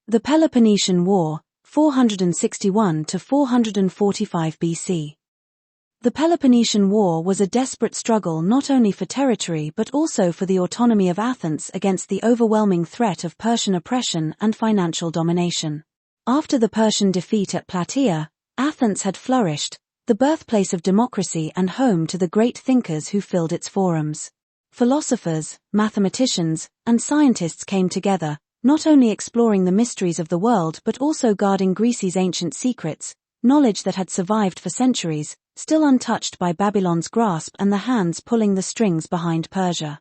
The Peloponnesian War, 461 to 445 BC. The Peloponnesian War was a desperate struggle not only for territory but also for the autonomy of Athens against the overwhelming threat of Persian oppression and financial domination. After the Persian defeat at Plataea, Athens had flourished, the birthplace of democracy and home to the great thinkers who filled its forums. Philosophers, mathematicians, and scientists came together, not only exploring the mysteries of the world but also guarding Greece's ancient secrets, knowledge that had survived for centuries, still untouched by Babylon's grasp and the hands pulling the strings behind Persia.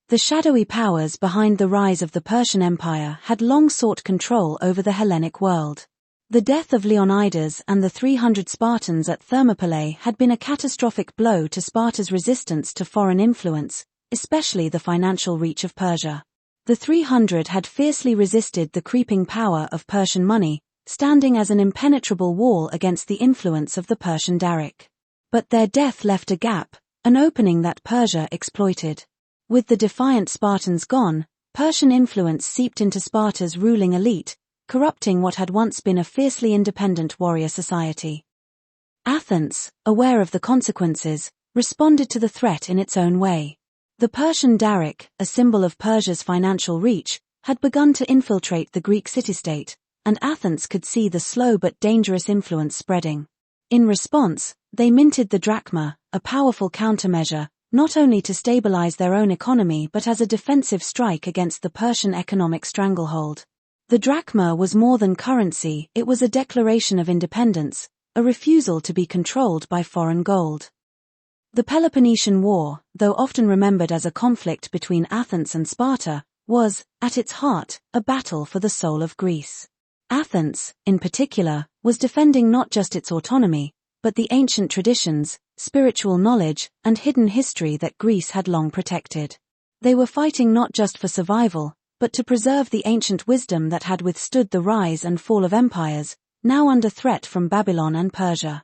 The shadowy powers behind the rise of the Persian Empire had long sought control over the Hellenic world. The death of Leonidas and the 300 Spartans at Thermopylae had been a catastrophic blow to Sparta's resistance to foreign influence, especially the financial reach of Persia. The 300 had fiercely resisted the creeping power of Persian money, standing as an impenetrable wall against the influence of the Persian Daric. But their death left a gap, an opening that Persia exploited. With the defiant Spartans gone, Persian influence seeped into Sparta's ruling elite, corrupting what had once been a fiercely independent warrior society. Athens, aware of the consequences, responded to the threat in its own way. The Persian Daric, a symbol of Persia's financial reach, had begun to infiltrate the Greek city-state, and Athens could see the slow but dangerous influence spreading. In response, they minted the drachma, a powerful countermeasure, not only to stabilize their own economy but as a defensive strike against the Persian economic stranglehold. The drachma was more than currency, it was a declaration of independence, a refusal to be controlled by foreign gold. The Peloponnesian War, though often remembered as a conflict between Athens and Sparta, was, at its heart, a battle for the soul of Greece. Athens, in particular, was defending not just its autonomy, but the ancient traditions, spiritual knowledge, and hidden history that Greece had long protected. They were fighting not just for survival, but to preserve the ancient wisdom that had withstood the rise and fall of empires, now under threat from Babylon and Persia.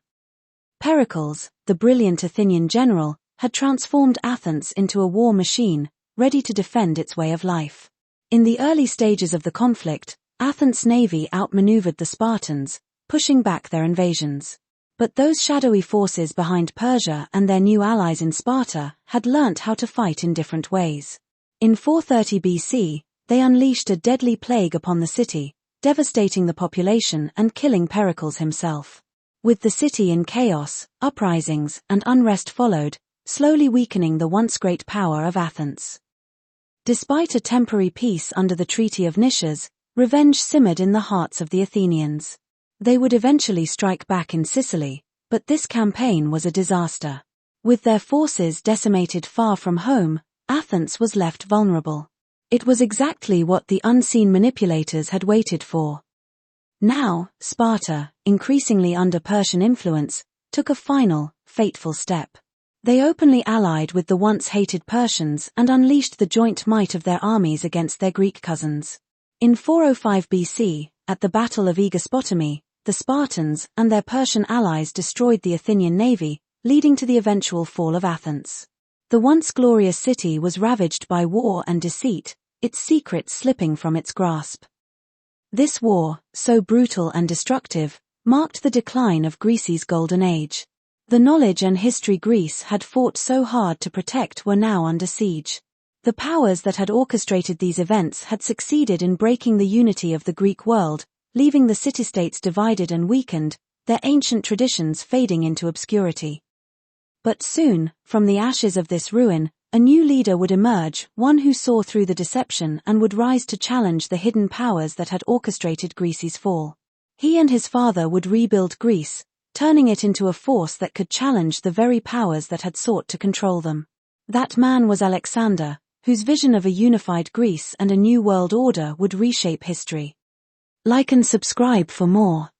Pericles, the brilliant Athenian general, had transformed Athens into a war machine, ready to defend its way of life. In the early stages of the conflict, Athens' navy outmaneuvered the Spartans, pushing back their invasions. But those shadowy forces behind Persia and their new allies in Sparta had learnt how to fight in different ways. In 430 BC, they unleashed a deadly plague upon the city, devastating the population and killing Pericles himself. With the city in chaos, uprisings and unrest followed, slowly weakening the once great power of Athens. Despite a temporary peace under the Treaty of Nisches, revenge simmered in the hearts of the Athenians. They would eventually strike back in Sicily, but this campaign was a disaster. With their forces decimated far from home, Athens was left vulnerable. It was exactly what the unseen manipulators had waited for. Now, Sparta, increasingly under Persian influence, took a final, fateful step. They openly allied with the once hated Persians and unleashed the joint might of their armies against their Greek cousins. In 405 BC, at the Battle of Aegospotami, the Spartans and their Persian allies destroyed the Athenian navy, leading to the eventual fall of Athens. The once glorious city was ravaged by war and deceit, its secrets slipping from its grasp. This war, so brutal and destructive, marked the decline of Greece's golden age. The knowledge and history Greece had fought so hard to protect were now under siege. The powers that had orchestrated these events had succeeded in breaking the unity of the Greek world, leaving the city-states divided and weakened, their ancient traditions fading into obscurity. But soon, from the ashes of this ruin, a new leader would emerge, one who saw through the deception and would rise to challenge the hidden powers that had orchestrated Greece's fall. He and his father would rebuild Greece, turning it into a force that could challenge the very powers that had sought to control them. That man was Alexander, whose vision of a unified Greece and a new world order would reshape history. Like and subscribe for more.